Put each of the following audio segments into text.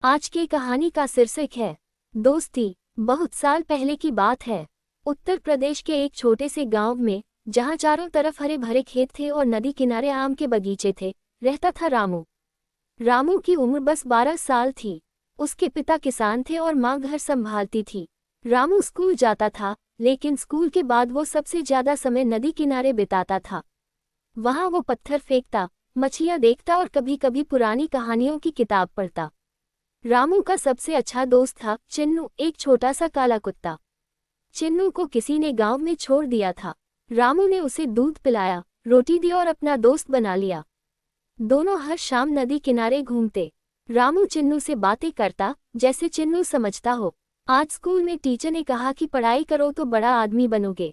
आज की कहानी का शीर्षक है दोस्ती। बहुत साल पहले की बात है। उत्तर प्रदेश के एक छोटे से गांव में, जहां चारों तरफ हरे भरे खेत थे और नदी किनारे आम के बगीचे थे, रहता था रामू। रामू की उम्र बस 12 साल थी। उसके पिता किसान थे और माँ घर संभालती थी। रामू स्कूल जाता था, लेकिन स्कूल के बाद वो सबसे ज्यादा समय नदी किनारे बिताता था। वहां वो पत्थर फेंकता, मछलियां देखता और कभी कभी पुरानी कहानियों की किताब पढ़ता। रामू का सबसे अच्छा दोस्त था चिन्नू, एक छोटा सा काला कुत्ता। चिन्नू को किसी ने गांव में छोड़ दिया था। रामू ने उसे दूध पिलाया, रोटी दी और अपना दोस्त बना लिया। दोनों हर शाम नदी किनारे घूमते। रामू चिन्नू से बातें करता, जैसे चिन्नू समझता हो। आज स्कूल में टीचर ने कहा कि पढ़ाई करो तो बड़ा आदमी बनोगे,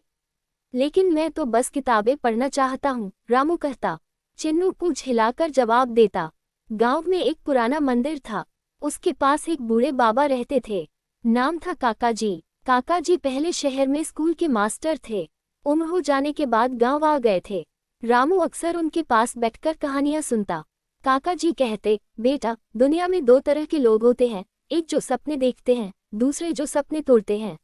लेकिन मैं तो बस किताबें पढ़ना चाहता हूँ, रामू कहता। चिन्नू पूंछ हिलाकर जवाब देता। गांव में एक पुराना मंदिर था। उसके पास एक बूढ़े बाबा रहते थे। नाम था काका जी। काका जी पहले शहर में स्कूल के मास्टर थे। उम्र हो जाने के बाद गांव आ गए थे। रामू अक्सर उनके पास बैठकर कहानियां सुनता। काका जी कहते, बेटा, दुनिया में दो तरह के लोग होते हैं, एक जो सपने देखते हैं, दूसरे जो सपने तोड़ते हैं।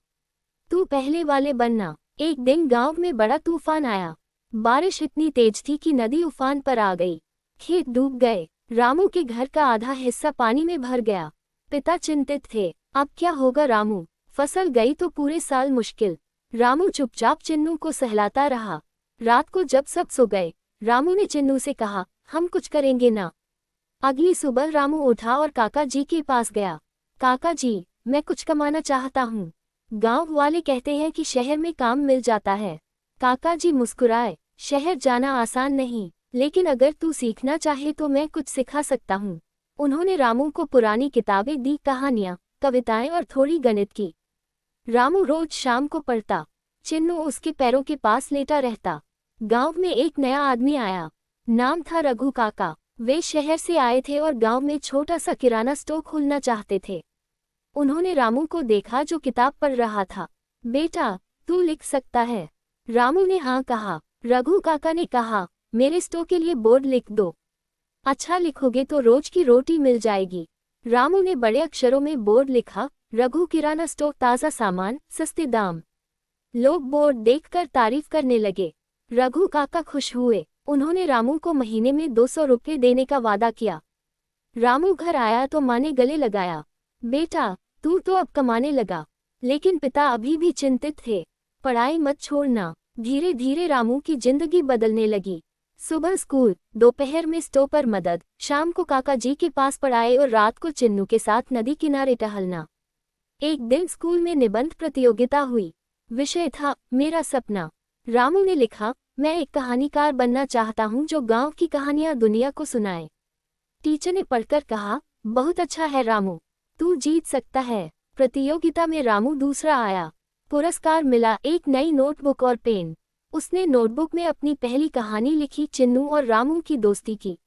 तू पहले वाले बनना। एक दिन गांव में बड़ा तूफान आया। बारिश इतनी तेज थी कि नदी उफान पर आ गई। खेत डूब गए। रामू के घर का आधा हिस्सा पानी में भर गया। पिता चिंतित थे। अब क्या होगा रामू? फसल गई तो पूरे साल मुश्किल। रामू चुपचाप चिन्नू को सहलाता रहा। रात को जब सब सो गए, रामू ने चिन्नू से कहा, हम कुछ करेंगे ना? अगली सुबह रामू उठा और काका जी के पास गया। काका जी, मैं कुछ कमाना चाहता हूँ। गांव वाले कहते हैं कि शहर में काम मिल जाता है। काका जी मुस्कुराए। शहर जाना आसान नहीं, लेकिन अगर तू सीखना चाहे तो मैं कुछ सिखा सकता हूँ। उन्होंने रामू को पुरानी किताबें दी, कहानियाँ, कविताएं और थोड़ी गणित की। रामू रोज शाम को पढ़ता। चिन्नू उसके पैरों के पास लेटा रहता। गांव में एक नया आदमी आया। नाम था रघु काका। वे शहर से आए थे और गांव में छोटा सा किराना स्टोर खोलना चाहते थे। उन्होंने रामू को देखा जो किताब पढ़ रहा था। बेटा, तू लिख सकता है? रामू ने हाँ कहा। रघु काका ने कहा, मेरे स्टोर के लिए बोर्ड लिख दो। अच्छा लिखोगे तो रोज की रोटी मिल जाएगी। रामू ने बड़े अक्षरों में बोर्ड लिखा, रघु किराना स्टोर, ताज़ा सामान, सस्ते दाम। लोग बोर्ड देखकर तारीफ करने लगे। रघु काका खुश हुए। उन्होंने रामू को महीने में 200 रुपये देने का वादा किया। रामू घर आया तो माँ ने गले लगाया। बेटा, तू तो अब कमाने लगा। लेकिन पिता अभी भी चिंतित थे। पढ़ाई मत छोड़ना। धीरे धीरे रामू की जिंदगी बदलने लगी। सुबह स्कूल, दोपहर में स्टोर पर मदद, शाम को काका जी के पास पढ़ाई और रात को चिन्नू के साथ नदी किनारे टहलना। एक दिन स्कूल में निबंध प्रतियोगिता हुई। विषय था मेरा सपना। रामू ने लिखा, मैं एक कहानीकार बनना चाहता हूँ जो गांव की कहानियां दुनिया को सुनाए। टीचर ने पढ़कर कहा, बहुत अच्छा है रामू, तू जीत सकता है। प्रतियोगिता में रामू दूसरा आया। पुरस्कार मिला एक नई नोटबुक और पेन। उसने नोटबुक में अपनी पहली कहानी लिखी, चिन्नू और रामू की दोस्ती की।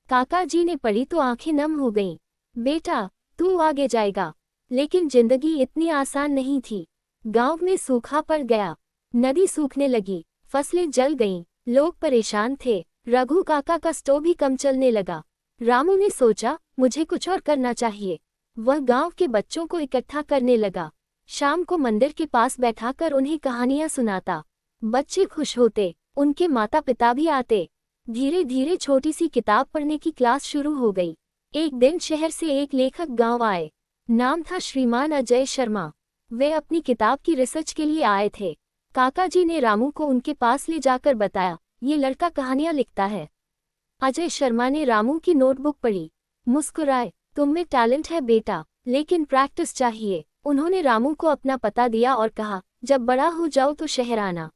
काका जी ने पढ़ी तो आंखें नम हो गईं। बेटा, तू आगे जाएगा। लेकिन जिंदगी इतनी आसान नहीं थी। गांव में सूखा पड़ गया। नदी सूखने लगी, फसलें जल गईं, लोग परेशान थे। रघु काका का स्टोव भी कम चलने लगा। रामू ने सोचा, मुझे कुछ और करना चाहिए। वह गांव के बच्चों को इकट्ठा करने लगा। शाम को मंदिर के पास बैठाकर उन्हें कहानियां सुनाता। बच्चे खुश होते, उनके माता पिता भी आते। धीरे धीरे छोटी सी किताब पढ़ने की क्लास शुरू हो गई। एक दिन शहर से एक लेखक गांव आए। नाम था श्रीमान अजय शर्मा। वे अपनी किताब की रिसर्च के लिए आए थे। काका जी ने रामू को उनके पास ले जाकर बताया, ये लड़का कहानियां लिखता है। अजय शर्मा ने रामू की नोटबुक पढ़ी, मुस्कुराए, तुम में टैलेंट है बेटा, लेकिन प्रैक्टिस चाहिए। उन्होंने रामू को अपना पता दिया और कहा, जब बड़ा हो जाओ तो शहर आना।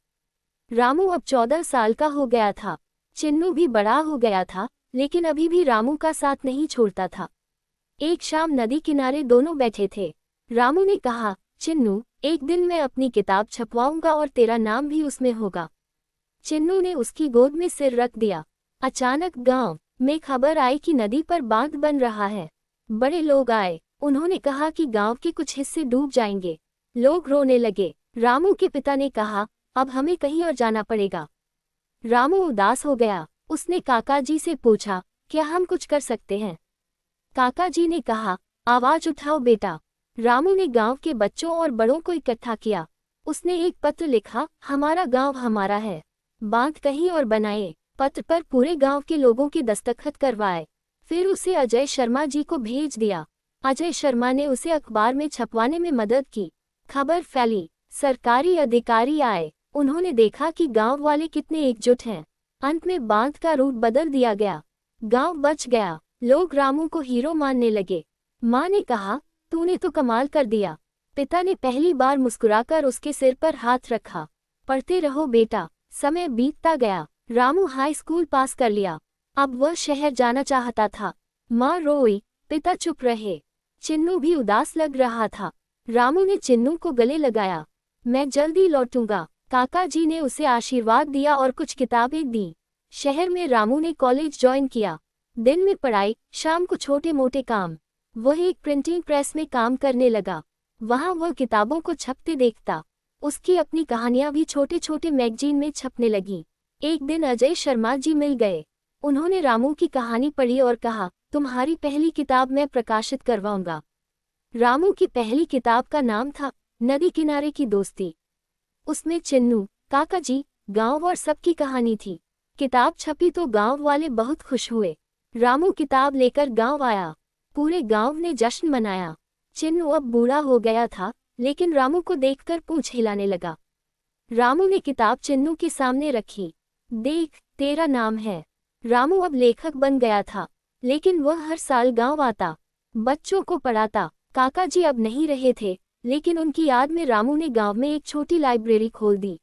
रामू अब 14 साल का हो गया था। चिन्नू भी बड़ा हो गया था, लेकिन अभी भी रामू का साथ नहीं छोड़ता था। एक शाम नदी किनारे दोनों बैठे थे। रामू ने कहा, चिन्नू, एक दिन मैं अपनी किताब छपवाऊंगा और तेरा नाम भी उसमें होगा। चिन्नू ने उसकी गोद में सिर रख दिया। अचानक गांव में खबर आई कि नदी पर बांध बन रहा है। बड़े लोग आए। उन्होंने कहा कि गांव के कुछ हिस्से डूब जाएंगे। लोग रोने लगे। रामू के पिता ने कहा, अब हमें कहीं और जाना पड़ेगा। रामू उदास हो गया। उसने काका जी से पूछा, क्या हम कुछ कर सकते हैं? काका जी ने कहा, आवाज उठाओ बेटा। रामू ने गांव के बच्चों और बड़ों को इकट्ठा किया। उसने एक पत्र लिखा, हमारा गांव हमारा है। बांध कहीं और बनाए। पत्र पर पूरे गांव के लोगों के दस्तखत करवाए। फिर उसे अजय शर्मा जी को भेज दिया। अजय शर्मा ने उसे अखबार में छपवाने में मदद की। खबर फैली, सरकारी अधिकारी आए। उन्होंने देखा कि गांव वाले कितने एकजुट हैं। अंत में बांध का रूट बदल दिया गया। गांव बच गया। लोग रामू को हीरो मानने लगे। माँ ने कहा, तूने तो कमाल कर दिया। पिता ने पहली बार मुस्कुराकर उसके सिर पर हाथ रखा। पढ़ते रहो बेटा। समय बीतता गया। रामू हाई स्कूल पास कर लिया। अब वह शहर जाना चाहता था। माँ रोई, पिता चुप रहे। चिन्नू भी उदास लग रहा था। रामू ने चिन्नू को गले लगाया। मैं जल्दी लौटूंगा। काका जी ने उसे आशीर्वाद दिया और कुछ किताबें दी। शहर में रामू ने कॉलेज ज्वाइन किया। दिन में पढ़ाई, शाम को छोटे मोटे काम। वह एक प्रिंटिंग प्रेस में काम करने लगा। वहां वह किताबों को छपते देखता। उसकी अपनी कहानियां भी छोटे छोटे मैगजीन में छपने लगीं। एक दिन अजय शर्मा जी मिल गए। उन्होंने रामू की कहानी पढ़ी और कहा, तुम्हारी पहली किताब मैं प्रकाशित करवाऊंगा। रामू की पहली किताब का नाम था नदी किनारे की दोस्ती। उसमें चिन्नू, काका जी, गांव और सबकी कहानी थी। किताब छपी तो गांव वाले बहुत खुश हुए। रामू किताब लेकर गांव आया। पूरे गांव ने जश्न मनाया। चिन्नू अब बूढ़ा हो गया था, लेकिन रामू को देखकर पूंछ हिलाने लगा। रामू ने किताब चिन्नू के सामने रखी। देख, तेरा नाम है। रामू अब लेखक बन गया था, लेकिन वह हर साल गांव आता, बच्चों को पढ़ाता। काका जी अब नहीं रहे थे, लेकिन उनकी याद में रामू ने गांव में एक छोटी लाइब्रेरी खोल दी।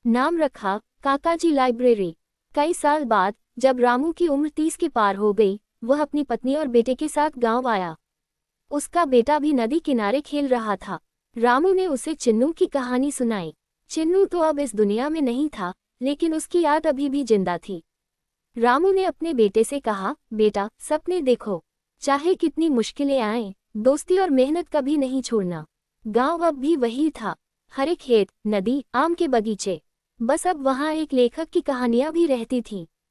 नाम रखा काका जी लाइब्रेरी। कई साल बाद, जब रामू की उम्र 30 के पार हो गई, वह अपनी पत्नी और बेटे के साथ गांव आया। उसका बेटा भी नदी किनारे खेल रहा था। रामू ने उसे चिन्नू की कहानी सुनाई। चिन्नू तो अब इस दुनिया में नहीं था, लेकिन उसकी याद अभी भी जिंदा थी। रामू ने अपने बेटे से कहा, बेटा, सपने देखो। चाहे कितनी मुश्किलें आएं, दोस्ती और मेहनत कभी नहीं छोड़ना। गांव अब भी वही था। हरे खेत, नदी, आम के बगीचे। बस अब वहां एक लेखक की कहानियां भी रहती थीं।